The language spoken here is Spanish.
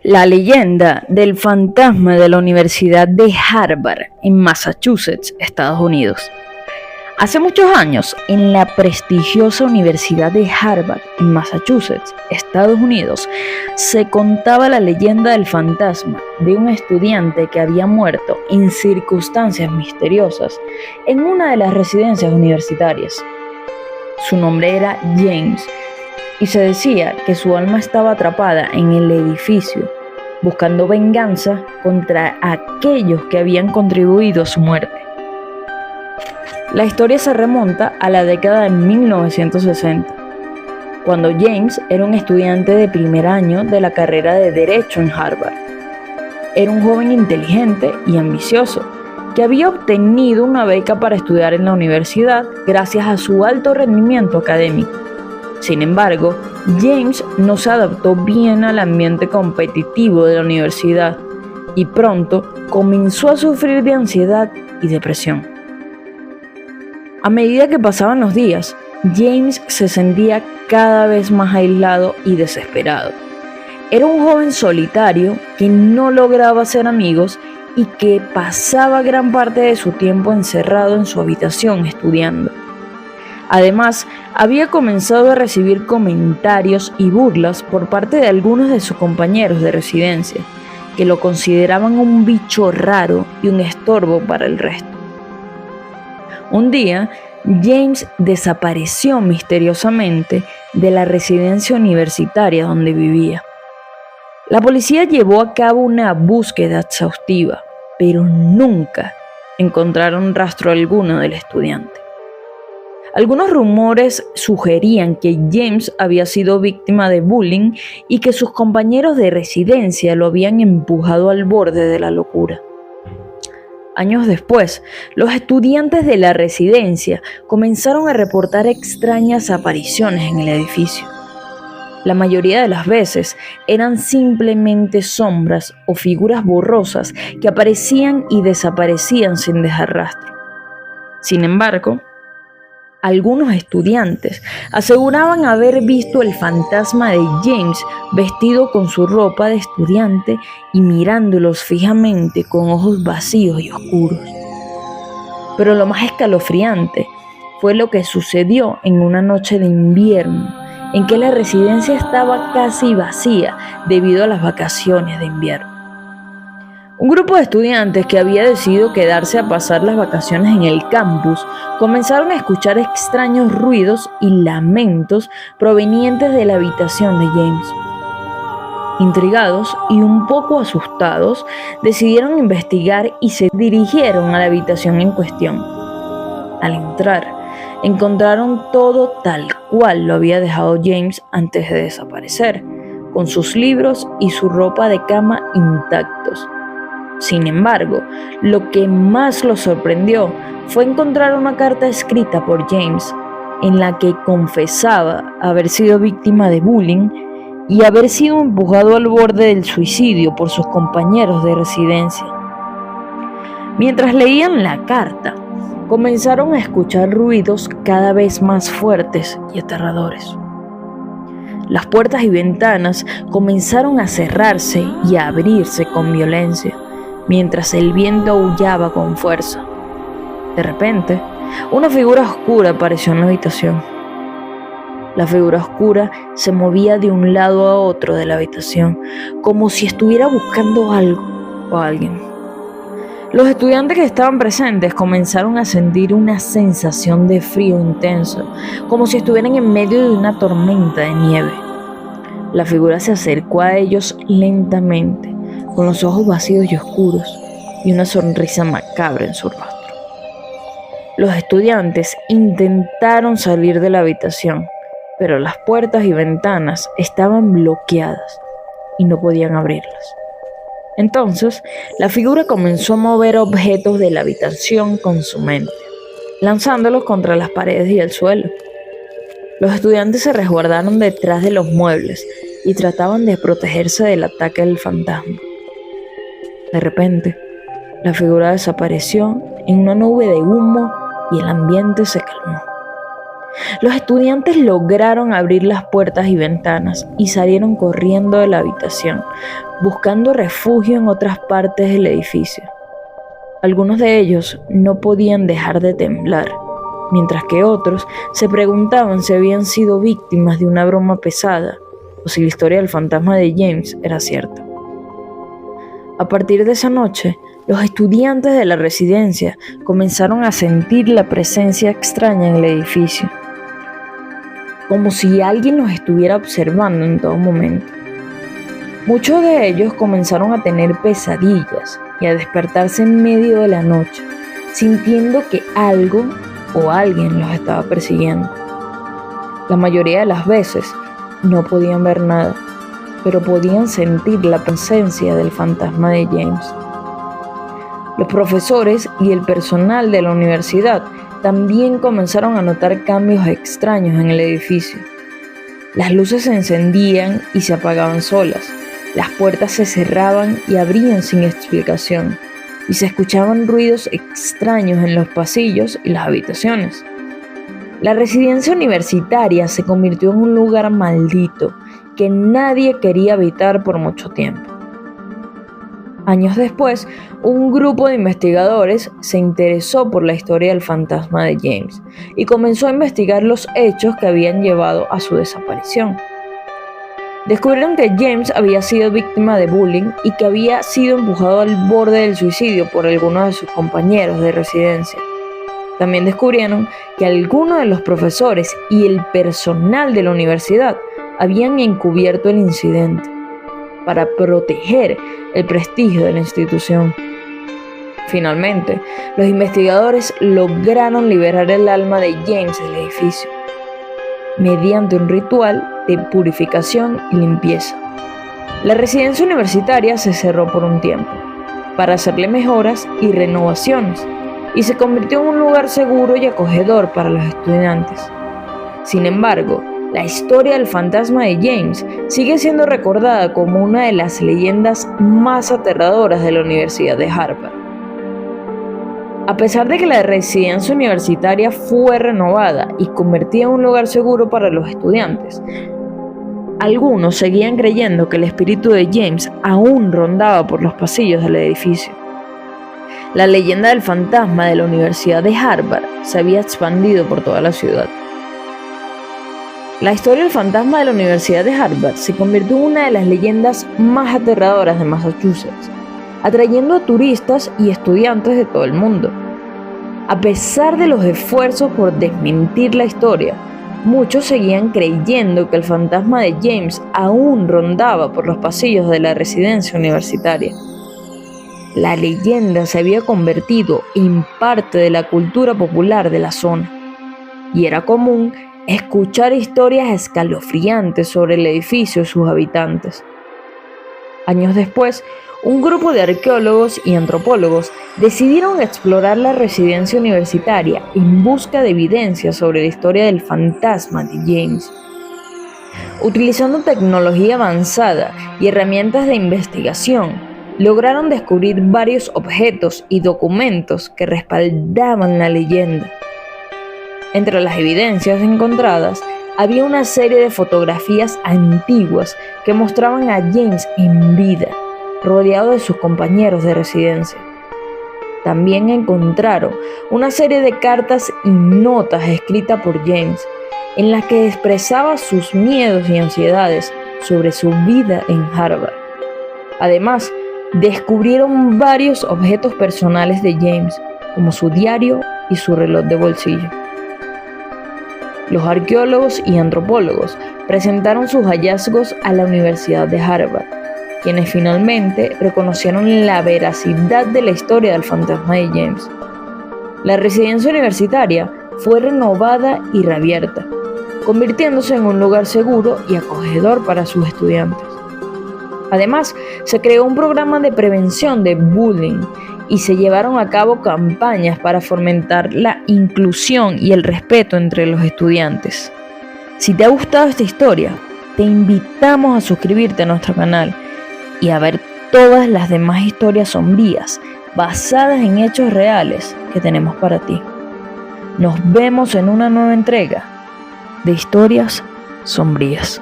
La leyenda del fantasma de la Universidad de Harvard en Massachusetts, Estados Unidos. Hace muchos años, en la prestigiosa Universidad de Harvard en Massachusetts, Estados Unidos, se contaba la leyenda del fantasma de un estudiante que había muerto en circunstancias misteriosas en una de las residencias universitarias. Su nombre era James y se decía que su alma estaba atrapada en el edificio, buscando venganza contra aquellos que habían contribuido a su muerte. La historia se remonta a la década de 1960, cuando James era un estudiante de primer año de la carrera de Derecho en Harvard. Era un joven inteligente y ambicioso, que había obtenido una beca para estudiar en la universidad gracias a su alto rendimiento académico. Sin embargo, James no se adaptó bien al ambiente competitivo de la universidad y pronto comenzó a sufrir de ansiedad y depresión. A medida que pasaban los días, James se sentía cada vez más aislado y desesperado. Era un joven solitario que no lograba hacer amigos y que pasaba gran parte de su tiempo encerrado en su habitación estudiando. Además, había comenzado a recibir comentarios y burlas por parte de algunos de sus compañeros de residencia, que lo consideraban un bicho raro y un estorbo para el resto. Un día, James desapareció misteriosamente de la residencia universitaria donde vivía. La policía llevó a cabo una búsqueda exhaustiva, pero nunca encontraron rastro alguno del estudiante. Algunos rumores sugerían que James había sido víctima de bullying y que sus compañeros de residencia lo habían empujado al borde de la locura. Años después, los estudiantes de la residencia comenzaron a reportar extrañas apariciones en el edificio. La mayoría de las veces eran simplemente sombras o figuras borrosas que aparecían y desaparecían sin dejar rastro. Sin embargo, algunos estudiantes aseguraban haber visto el fantasma de James vestido con su ropa de estudiante y mirándolos fijamente con ojos vacíos y oscuros. Pero lo más escalofriante fue lo que sucedió en una noche de invierno, en que la residencia estaba casi vacía debido a las vacaciones de invierno. Un grupo de estudiantes que había decidido quedarse a pasar las vacaciones en el campus comenzaron a escuchar extraños ruidos y lamentos provenientes de la habitación de James. Intrigados y un poco asustados, decidieron investigar y se dirigieron a la habitación en cuestión. Al entrar, encontraron todo tal cual lo había dejado James antes de desaparecer, con sus libros y su ropa de cama intactos. Sin embargo, lo que más los sorprendió fue encontrar una carta escrita por James en la que confesaba haber sido víctima de bullying y haber sido empujado al borde del suicidio por sus compañeros de residencia. Mientras leían la carta, comenzaron a escuchar ruidos cada vez más fuertes y aterradores. Las puertas y ventanas comenzaron a cerrarse y a abrirse con violencia, mientras el viento aullaba con fuerza. De repente, una figura oscura apareció en la habitación. La figura oscura se movía de un lado a otro de la habitación, como si estuviera buscando algo o a alguien. Los estudiantes que estaban presentes comenzaron a sentir una sensación de frío intenso, como si estuvieran en medio de una tormenta de nieve. La figura se acercó a ellos lentamente, con los ojos vacíos y oscuros, y una sonrisa macabra en su rostro. Los estudiantes intentaron salir de la habitación, pero las puertas y ventanas estaban bloqueadas y no podían abrirlas. Entonces, la figura comenzó a mover objetos de la habitación con su mente, lanzándolos contra las paredes y el suelo. Los estudiantes se resguardaron detrás de los muebles y trataban de protegerse del ataque del fantasma. De repente, la figura desapareció en una nube de humo y el ambiente se calmó. Los estudiantes lograron abrir las puertas y ventanas y salieron corriendo de la habitación, buscando refugio en otras partes del edificio. Algunos de ellos no podían dejar de temblar, mientras que otros se preguntaban si habían sido víctimas de una broma pesada o si la historia del fantasma de James era cierta. A partir de esa noche, los estudiantes de la residencia comenzaron a sentir la presencia extraña en el edificio, como si alguien los estuviera observando en todo momento. Muchos de ellos comenzaron a tener pesadillas y a despertarse en medio de la noche, sintiendo que algo o alguien los estaba persiguiendo. La mayoría de las veces no podían ver nada, pero podían sentir la presencia del fantasma de James. Los profesores y el personal de la universidad también comenzaron a notar cambios extraños en el edificio. Las luces se encendían y se apagaban solas, las puertas se cerraban y abrían sin explicación, y se escuchaban ruidos extraños en los pasillos y las habitaciones. La residencia universitaria se convirtió en un lugar maldito que nadie quería habitar por mucho tiempo. Años después, un grupo de investigadores se interesó por la historia del fantasma de James y comenzó a investigar los hechos que habían llevado a su desaparición. Descubrieron que James había sido víctima de bullying y que había sido empujado al borde del suicidio por algunos de sus compañeros de residencia. También descubrieron que algunos de los profesores y el personal de la universidad habían encubierto el incidente para proteger el prestigio de la institución. Finalmente, los investigadores lograron liberar el alma de James del edificio mediante un ritual de purificación y limpieza. La residencia universitaria se cerró por un tiempo para hacerle mejoras y renovaciones y se convirtió en un lugar seguro y acogedor para los estudiantes. Sin embargo, la historia del fantasma de James sigue siendo recordada como una de las leyendas más aterradoras de la Universidad de Harvard. A pesar de que la residencia universitaria fue renovada y convertida en un lugar seguro para los estudiantes, algunos seguían creyendo que el espíritu de James aún rondaba por los pasillos del edificio. La leyenda del fantasma de la Universidad de Harvard se había expandido por toda la ciudad. La historia del fantasma de la Universidad de Harvard se convirtió en una de las leyendas más aterradoras de Massachusetts, atrayendo a turistas y estudiantes de todo el mundo. A pesar de los esfuerzos por desmentir la historia, muchos seguían creyendo que el fantasma de James aún rondaba por los pasillos de la residencia universitaria. La leyenda se había convertido en parte de la cultura popular de la zona, y era común escuchar historias escalofriantes sobre el edificio y sus habitantes. Años después, un grupo de arqueólogos y antropólogos decidieron explorar la residencia universitaria en busca de evidencia sobre la historia del fantasma de James. Utilizando tecnología avanzada y herramientas de investigación, lograron descubrir varios objetos y documentos que respaldaban la leyenda. Entre las evidencias encontradas, había una serie de fotografías antiguas que mostraban a James en vida, rodeado de sus compañeros de residencia. También encontraron una serie de cartas y notas escritas por James, en las que expresaba sus miedos y ansiedades sobre su vida en Harvard. Además, descubrieron varios objetos personales de James, como su diario y su reloj de bolsillo. Los arqueólogos y antropólogos presentaron sus hallazgos a la Universidad de Harvard, quienes finalmente reconocieron la veracidad de la historia del fantasma de James. La residencia universitaria fue renovada y reabierta, convirtiéndose en un lugar seguro y acogedor para sus estudiantes. Además, se creó un programa de prevención de bullying y se llevaron a cabo campañas para fomentar la inclusión y el respeto entre los estudiantes. Si te ha gustado esta historia, te invitamos a suscribirte a nuestro canal y a ver todas las demás historias sombrías basadas en hechos reales que tenemos para ti. Nos vemos en una nueva entrega de historias sombrías.